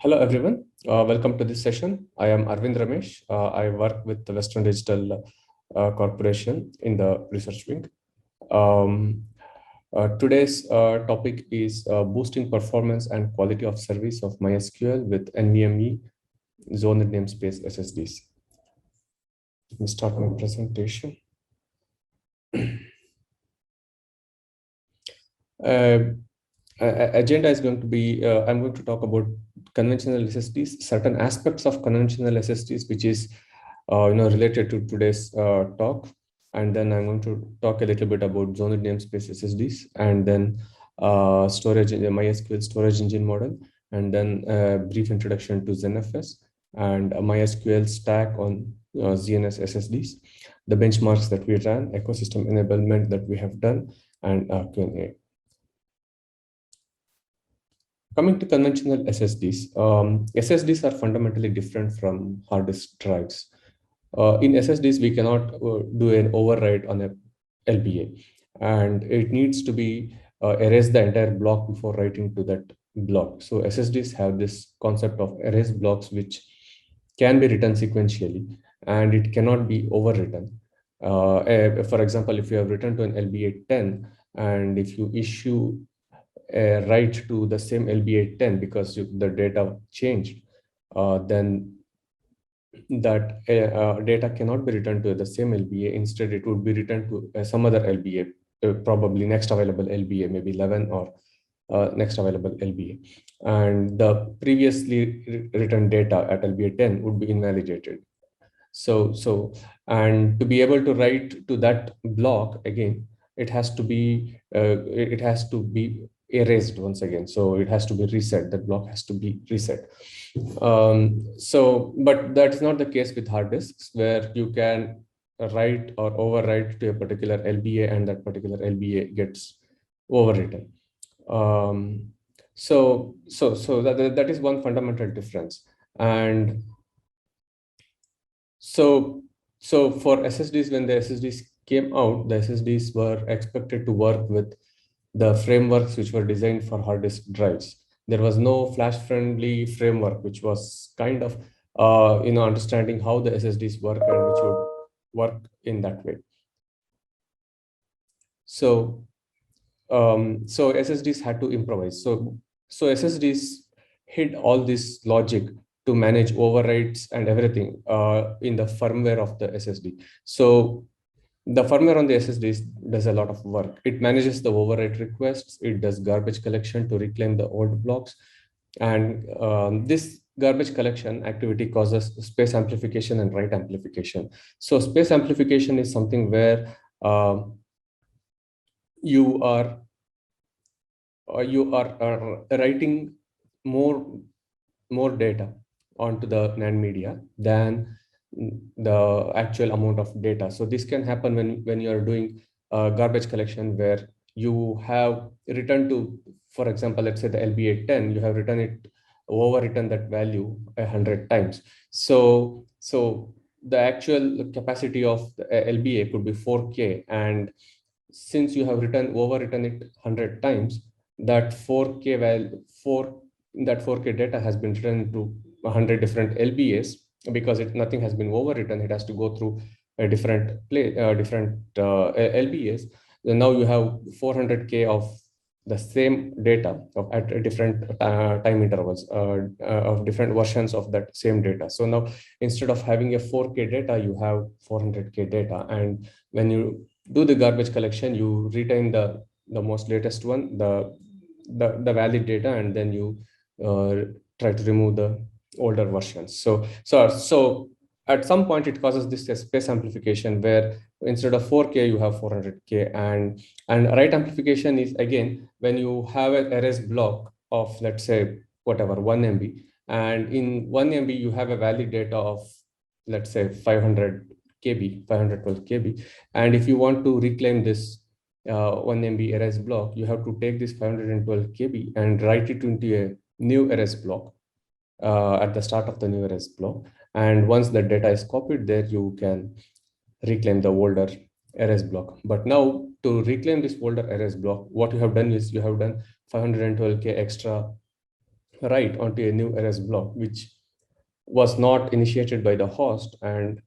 Hello, everyone. Welcome to this session. I am Arvind Ramesh. I work with the Western Digital Corporation in the research wing. Um, Today's topic is boosting performance and quality of service of MySQL with NVMe zoned namespace SSDs. Let me start my presentation. Agenda is going to be, I'm going to talk about conventional SSDs, certain aspects of conventional SSDs, which is related to today's talk. And then I'm going to talk a little bit about zoned namespace SSDs, and then storage, MySQL storage engine model, and then a brief introduction to ZenFS and a MySQL stack on ZNS SSDs, the benchmarks that we ran, ecosystem enablement that we have done, and Q&A. Coming to conventional SSDs, SSDs are fundamentally different from hard disk drives. In SSDs, we cannot do an override on a LBA, and it needs to be erase the entire block before writing to that block. So SSDs have this concept of erase blocks, which can be written sequentially, and it cannot be overwritten. For example, if you have written to an LBA 10, and if you issue a write to the same LBA 10 because the data changed, then that data cannot be returned to the same LBA. Instead, it would be returned to some other LBA, probably next available LBA, maybe 11 or next available LBA. And the previously written data at LBA 10 would be invalidated. And to be able to write to that block again, it has to be erased once again. So it has to be reset. That block has to be reset. But that is not the case with hard disks, where you can write or overwrite to a particular LBA, and that particular LBA gets overwritten. So that is one fundamental difference. And so for SSDs, when the SSDs came out, the SSDs were expected to work with the frameworks which were designed for hard disk drives. There was no flash-friendly framework, which was kind of understanding how the SSDs work and which would work in that way. So SSDs had to improvise. So SSDs hid all this logic to manage overrides and everything in the firmware of the SSD. So the firmware on the SSD does a lot of work. It manages the override requests. It does garbage collection to reclaim the old blocks. And this garbage collection activity causes space amplification and write amplification. So space amplification is something where you are writing more data onto the NAND media than the actual amount of data. So this can happen when you are doing garbage collection, where you have written to, for example, let's say the LBA 10, you have overwritten that value 100 times. So the actual capacity of the LBA could be 4K, and since you have overwritten it 100 times, that 4K data has been written to 100 different LBAs, because nothing has been overwritten. It has to go through a different LBAs. Then now you have 400K of the same data at different time intervals of different versions of that same data. So now instead of having a 4K data, you have 400K data. And when you do the garbage collection, you retain the most latest one, the valid data, and then you try to remove the older versions. So at some point it causes this space amplification, where instead of 4K you have 400K. And write amplification is, again, when you have an erase block of, let's say, whatever, 1 MB, and in 1 MB you have a valid data of, let's say, 512 KB, and if you want to reclaim this 1 MB erase block, you have to take this 512 KB and write it into a new erase block at the start of the new erase block. And once the data is copied there, you can reclaim the older erase block. But now, to reclaim this older erase block, what you have done is you have done 512K extra write onto a new RS block, which was not initiated by the host, and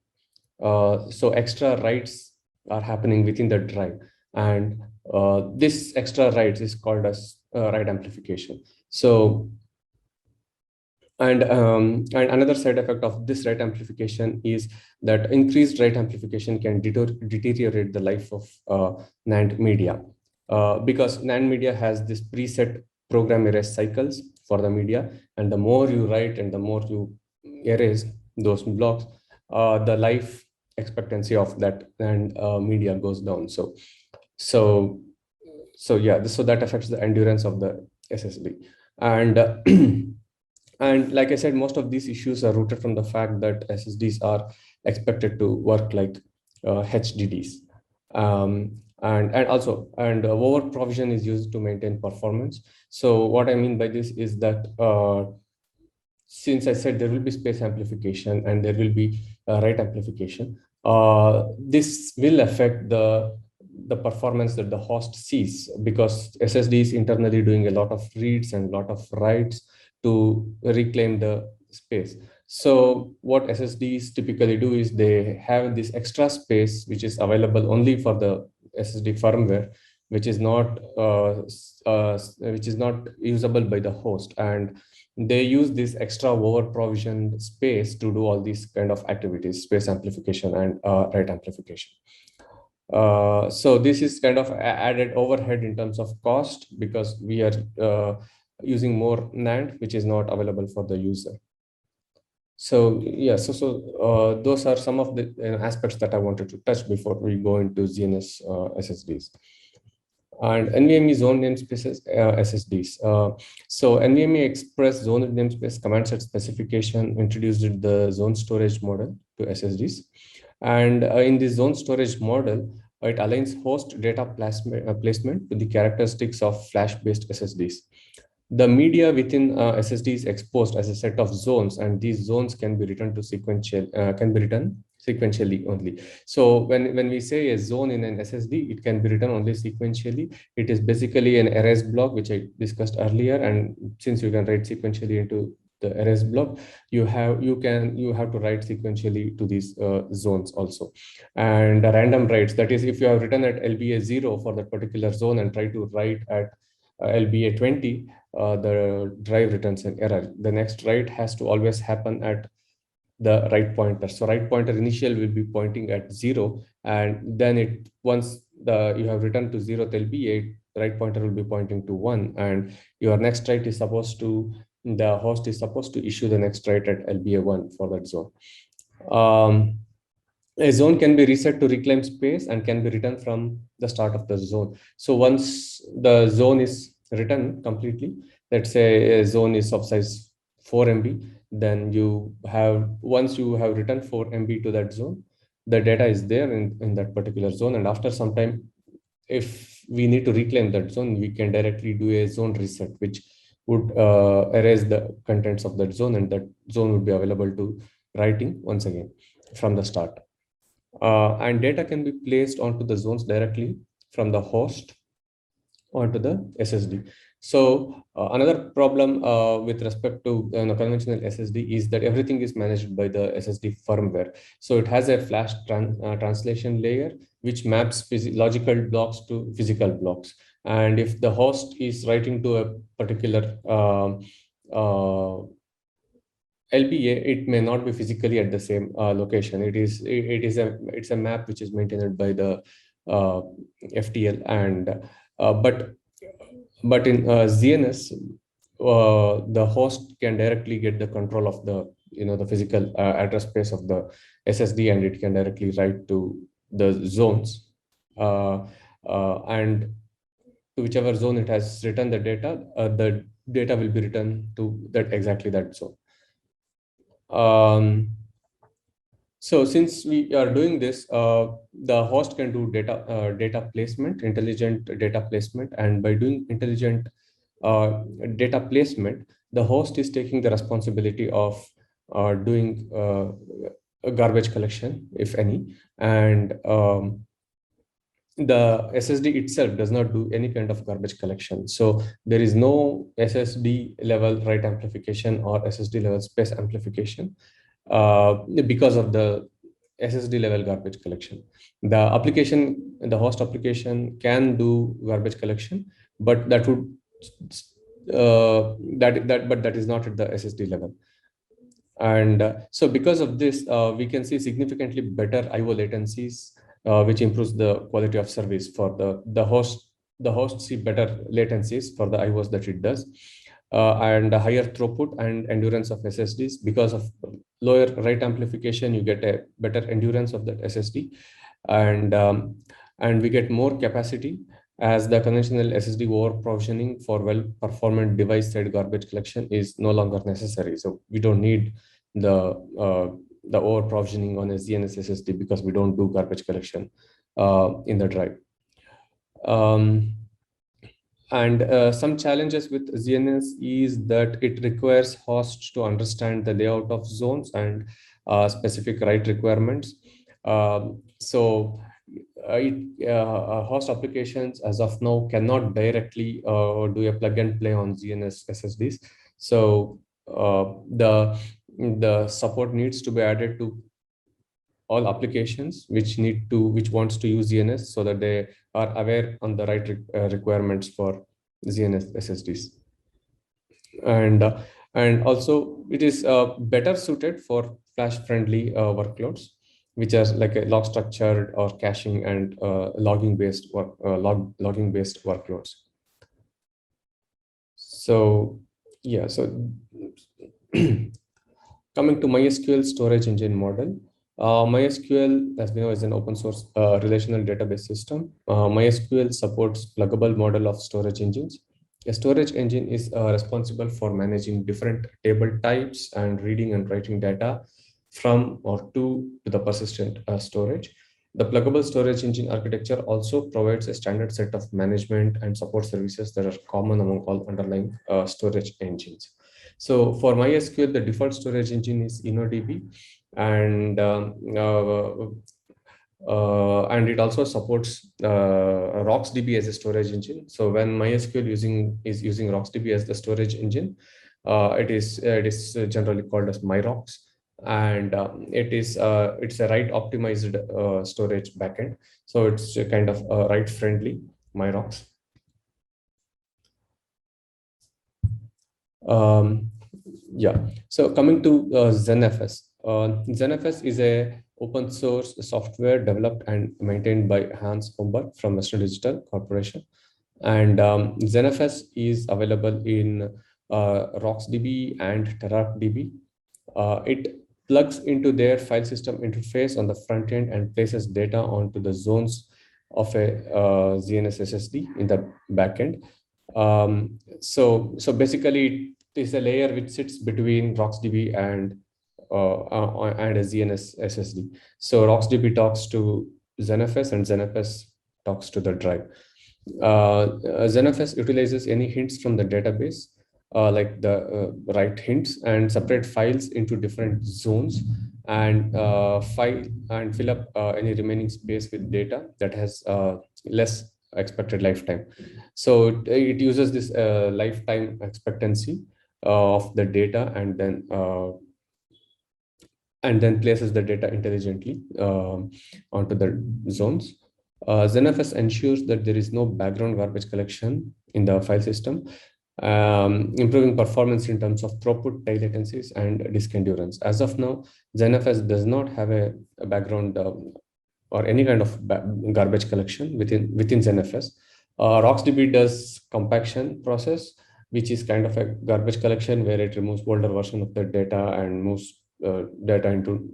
so extra writes are happening within the drive, and this extra writes is called as write amplification. So and another side effect of this write amplification is that increased write amplification can deteriorate the life of NAND media, because NAND media has this preset program erase cycles for the media, and the more you write and the more you erase those blocks, the life expectancy of that NAND media goes down. So so yeah, so that affects the endurance of the SSD. And and like I said, most of these issues are rooted from the fact that SSDs are expected to work like HDDs. And over provision is used to maintain performance. So what I mean by this is that since I said there will be space amplification and there will be write amplification, this will affect the performance that the host sees, because SSD is internally doing a lot of reads and a lot of writes to reclaim the space. So what SSDs typically do is they have this extra space which is available only for the SSD firmware, which is not usable by the host, and they use this extra over provisioned space to do all these kind of activities, space amplification and write amplification. So this is kind of added overhead in terms of cost, because we are using more NAND, which is not available for the user. So yeah, those are some of the aspects that I wanted to touch before we go into ZNS SSDs. And NVMe zone namespaces SSDs. So NVMe Express zone namespace command set specification introduced the zone storage model to SSDs. And in the zone storage model, it aligns host data placement to the characteristics of flash-based SSDs. The media within SSD is exposed as a set of zones, and these zones can be written sequentially only. So when we say a zone in an SSD, it can be written only sequentially. It is basically an erase block, which I discussed earlier, and since you can write sequentially into the erase block, you have to write sequentially to these zones also. And random writes, that is, if you have written at LBA 0 for that particular zone and try to write at LBA 20, the drive returns an error. The next write has to always happen at the right pointer. So right pointer initial will be pointing at 0, and then once you have written to 0th LBA, right pointer will be pointing to 1, and your next write is the host is supposed to issue the next write at LBA 1 for that zone. A zone can be reset to reclaim space and can be written from the start of the zone. So once the zone is written completely, let's say a zone is of size 4 MB, then once you have written 4 MB to that zone, the data is there in that particular zone. And after some time, if we need to reclaim that zone, we can directly do a zone reset, which would erase the contents of that zone, and that zone would be available to writing once again from the start. And data can be placed onto the zones directly from the host onto the SSD. So another problem with respect to conventional SSD is that everything is managed by the SSD firmware. So it has a flash translation layer which maps logical blocks to physical blocks. And if the host is writing to a particular LBA, it may not be physically at the same location. It's a map which is maintained by the FTL, and but in ZNS, the host can directly get the control of the physical address space of the SSD, and it can directly write to the zones, and to whichever zone it has written the data will be written to exactly that zone. So since we are doing this, the host can do data placement, intelligent data placement, and by doing intelligent data placement, the host is taking the responsibility of doing a garbage collection, if any, and the SSD itself does not do any kind of garbage collection. So there is no SSD level write amplification or SSD level space amplification because of the SSD level garbage collection. The host application can do garbage collection, but that would but that is not at the SSD level. And so because of this, we can see significantly better IO latencies, which improves the quality of service for the host. The host see better latencies for the IOs that it does, and a higher throughput and endurance of SSDs. Because of lower write amplification, you get a better endurance of that SSD, and we get more capacity, as the conventional SSD over provisioning for well-performant device-side garbage collection is no longer necessary. So we don't need the over provisioning on a ZNS SSD because we don't do garbage collection in the drive. And some challenges with ZNS is that it requires hosts to understand the layout of zones and specific write requirements. Host applications as of now cannot directly do a plug and play on ZNS SSDs. So the support needs to be added to all applications which wants to use ZNS, so that they are aware on the right requirements for ZNS SSDs. And also it is better suited for flash friendly workloads, which are like a log structured or caching and logging based workloads. So yeah, so coming to MySQL storage engine model. MySQL, as we know, is an open source relational database system. MySQL supports pluggable model of storage engines. A storage engine is responsible for managing different table types and reading and writing data from or to the persistent storage. The pluggable storage engine architecture also provides a standard set of management and support services that are common among all underlying storage engines. So for MySQL, the default storage engine is InnoDB, and it also supports RocksDB as a storage engine. So when MySQL is using RocksDB as the storage engine, it is generally called as MyRocks, and it's a write optimized storage backend. So it's a kind of write friendly MyRocks. Yeah. So coming to ZenFS. ZenFS is a open source software developed and maintained by Hans Homburg from Western Digital Corporation. And ZenFS is available in RocksDB and TeraDB. It plugs into their file system interface on the front end and places data onto the zones of a ZNS SSD in the backend. So basically, it is a layer which sits between RocksDB and a ZNS SSD. So RocksDB talks to ZenFS and ZenFS talks to the drive. ZenFS utilizes any hints from the database, like the write hints, and separate files into different zones, and fill up any remaining space with data that has less expected lifetime. So it uses this lifetime expectancy of the data, and then places the data intelligently onto the zones. ZenFS ensures that there is no background garbage collection in the file system, improving performance in terms of throughput, tail latencies, and disk endurance. As of now, ZenFS does not have a background or any kind of garbage collection within ZenFS. RocksDB does compaction process, which is kind of a garbage collection where it removes older version of the data and moves data into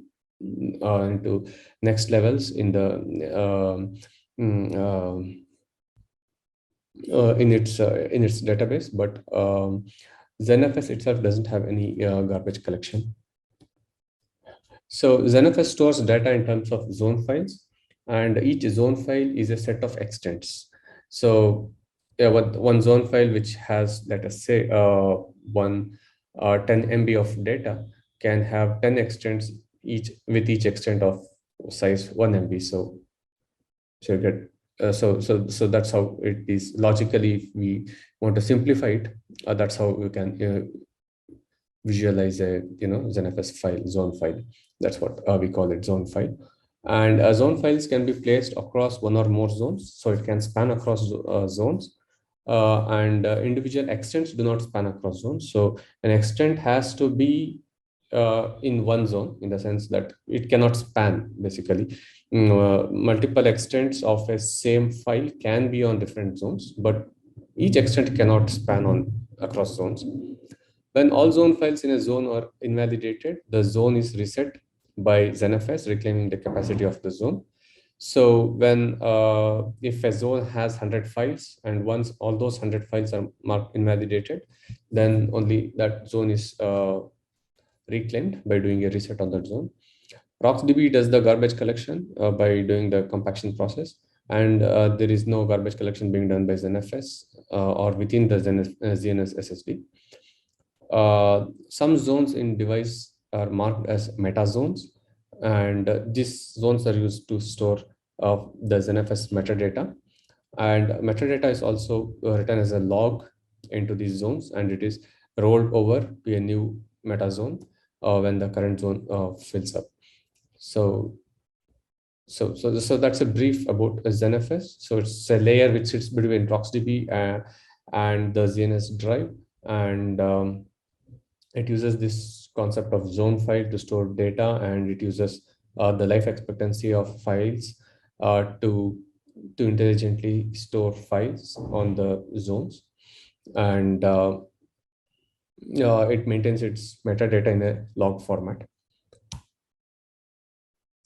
next levels in the in its database. But ZenFS itself doesn't have any garbage collection. So ZenFS stores data in terms of zone files, and each zone file is a set of extents. So one zone file which has, let us say, 10 MB of data can have 10 extents, each with each extent of size 1 MB. So you get So that's how it is logically. If we want to simplify it, that's how we can visualize a ZenFS file, zone file. That's what we call it, zone file. And zone files can be placed across one or more zones, so it can span across zones. And individual extents do not span across zones. So an extent has to be in one zone, in the sense that it cannot span, basically. Multiple extents of a same file can be on different zones, but each extent cannot span on across zones. When all zone files in a zone are invalidated, the zone is reset by ZenFS, reclaiming the capacity of the zone. So when if a zone has 100 files, and once all those 100 files are marked invalidated, then only that zone is reclaimed by doing a reset on that zone. RocksDB does the garbage collection by doing the compaction process, and there is no garbage collection being done by ZenFS or within the ZNS SSD. Some zones in device are marked as meta zones, and these zones are used to store the ZenFS metadata. And metadata is also written as a log into these zones, and it is rolled over to a new meta zone when the current zone fills up. So that's a brief about ZenFS. So it's a layer which sits between RocksDB and the ZNS drive, and it uses this concept of zone file to store data, and it uses the life expectancy of files to intelligently store files on the zones, and it maintains its metadata in a log format.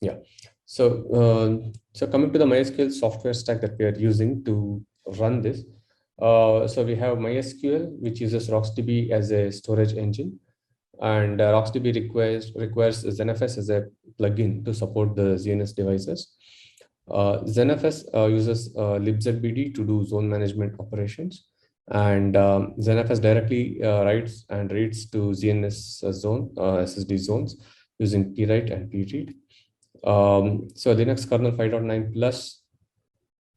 Yeah. So coming to the MySQL software stack that we are using to run this. So we have MySQL, which uses RocksDB as a storage engine, and RocksDB requires ZenFS as a plugin to support the ZNS devices. ZenFS uses libzbd to do zone management operations, and ZenFS directly writes and reads to ZNS zone SSD zones using pwrite and pread. So Linux kernel 5.9 plus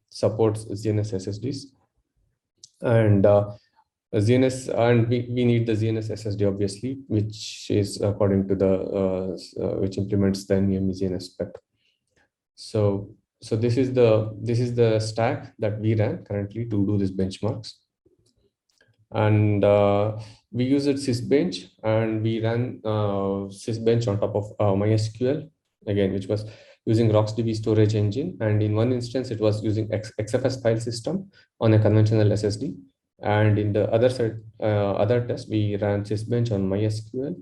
supports ZNS SSDs, and ZNS, and we need the ZNS SSD, obviously, which is according to the which implements the NVMe ZNS spec. So this is the stack that we ran currently to do these benchmarks, and we use it sysbench, and we ran sysbench on top of MySQL again, which was using RocksDB storage engine, and in one instance it was using XFS file system on a conventional SSD, and in the other side other test we ran sysbench on MySQL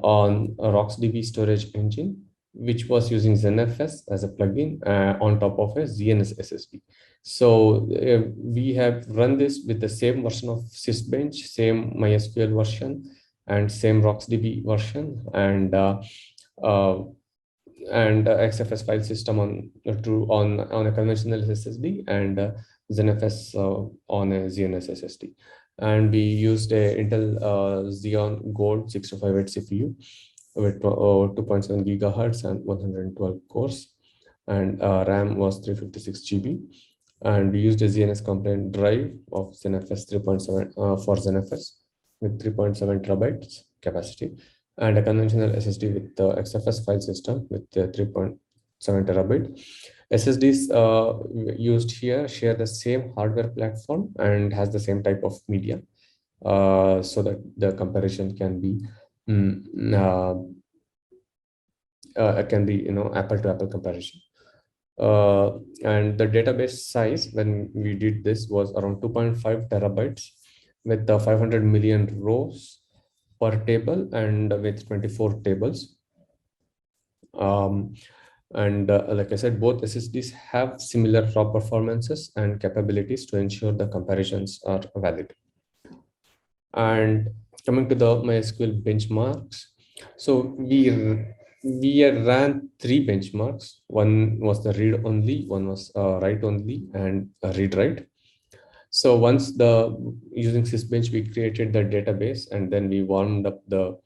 on a RocksDB storage engine, which was using ZenFS as a plugin on top of a ZNS SSD. So we have run this with the same version of sysbench, same MySQL version, and same RocksDB version, and XFS file system on a conventional SSD, and ZenFS on a ZNS SSD. And we used a Intel Xeon Gold 6258 CPU with 2.7 gigahertz and 112 cores, and RAM was 356 GB. And we used a ZNS component drive of ZenFS 3.7 for ZenFS with 3.7 terabytes capacity, and a conventional SSD with the XFS file system with 3.7 terabyte. SSDs used here share the same hardware platform and has the same type of media, so that the comparison can be apple to apple comparison. And the database size when we did this was around 2.5 terabytes with the 500 million rows per table and with 24 tables. And like I said, both SSDs have similar raw performances and capabilities to ensure the comparisons are valid. And coming to the MySQL benchmarks, so we ran 3 benchmarks. One was the read only, one was write only, and read write. So once using sysbench, we created the database, and then we warmed up the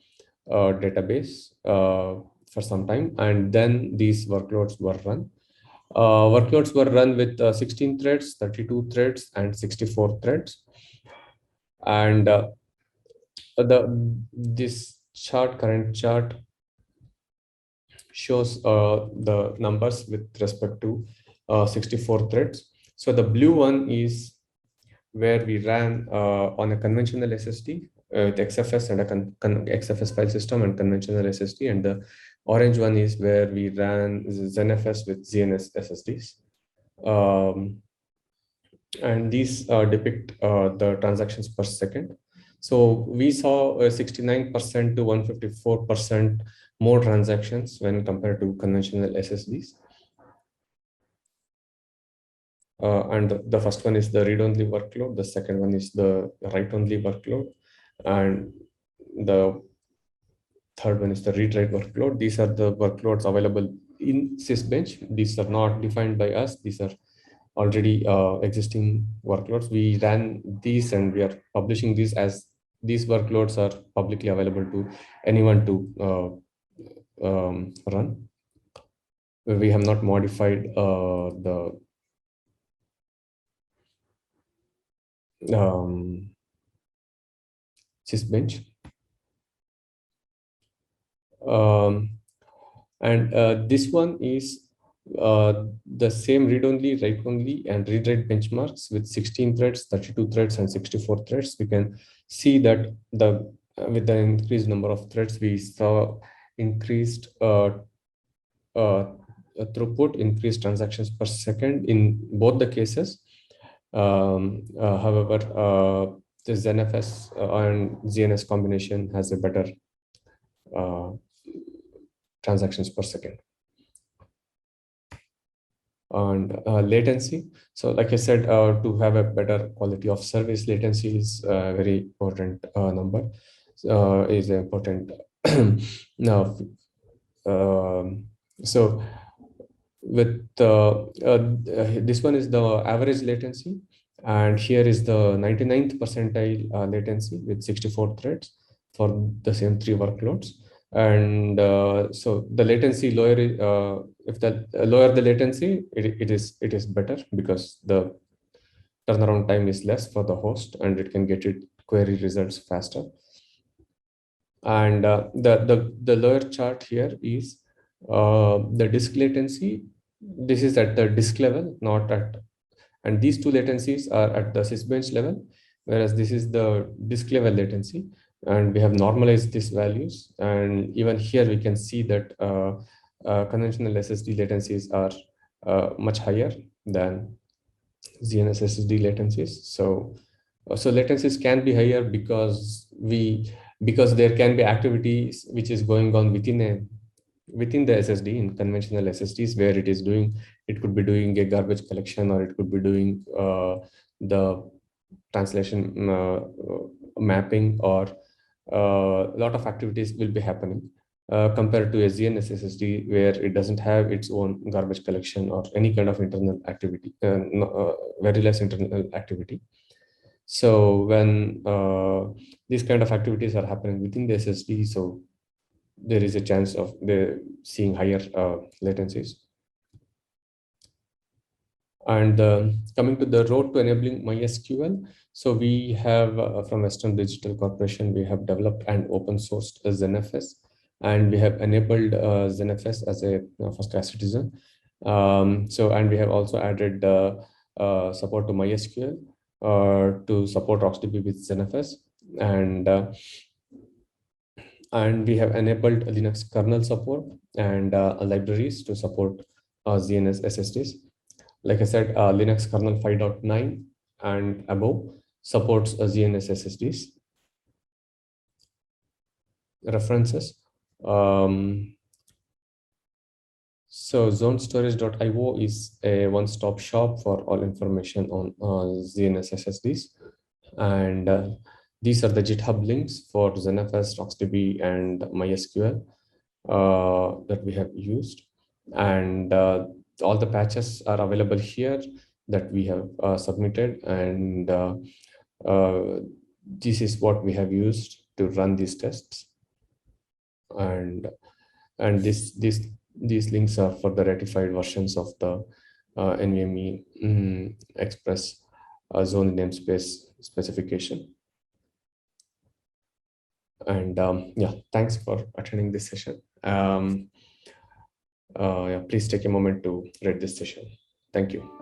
database for some time, and then these workloads were run. Workloads were run with 16 threads, 32 threads, and 64 threads. And this current chart shows the numbers with respect to 64 threads. So the blue one is where we ran on a conventional SSD with XFS and a XFS file system and conventional SSD, and the orange one is where we ran ZenFS with ZNS SSDs. And these depict the transactions per second. So we saw 69% to 154% more transactions when compared to conventional SSDs. And the first one is the read-only workload. The second one is the write-only workload. And the third one is the read-write workload. These are the workloads available in Sysbench. These are not defined by us. These are already existing workloads. We ran these and we are publishing these as these workloads are publicly available to anyone to run. We have not modified the Sysbench. And this one is the same read-only, write-only, and read-write benchmarks with 16 threads, 32 threads, and 64 threads. We can see that with the increased number of threads, we saw increased throughput, increased transactions per second in both the cases. However, the ZenFS and ZNS combination has a better transactions per second. And latency. So like I said, to have a better quality of service, latency is a very important number, is important. Now, so with this one is the average latency, and here is the 99th percentile latency with 64 threads for the same 3 workloads. And so the latency lower, if the lower the latency, it is better because the turnaround time is less for the host and it can get it query results faster. And the lower chart here is the disk latency. This is at the disk level, not at, and these two latencies are at the Sysbench level, whereas this is the disk level latency. And we have normalized these values. And even here we can see that conventional SSD latencies are much higher than ZNS SSD latencies. So latencies can be higher because there can be activities which is going on within the SSD in conventional SSDs, where it could be doing a garbage collection, or it could be doing the translation mapping, or a lot of activities will be happening compared to a ZNS SSD, where it doesn't have its own garbage collection or any kind of internal activity, very less internal activity. So when these kind of activities are happening within the SSD, so there is a chance of seeing higher latencies. And coming to the road to enabling MySQL, so we have from Western Digital Corporation, we have developed and open sourced ZenFS, and we have enabled ZenFS as a first-class citizen. And we have also added support to MySQL to support RocksDB with ZenFS, and we have enabled Linux kernel support and libraries to support ZNS SSDs. Like I said, Linux kernel 5.9 and above supports ZNS SSDs. References. So zonestorage.io is a one-stop shop for all information on ZNS SSDs. And these are the GitHub links for ZenFS, RocksDB, and MySQL that we have used. And all the patches are available here that we have submitted. And this is what we have used to run these tests. And these links are for the ratified versions of the NVMe Express zone namespace specification. And yeah, thanks for attending this session. Yeah, please take a moment to read this session. Thank you.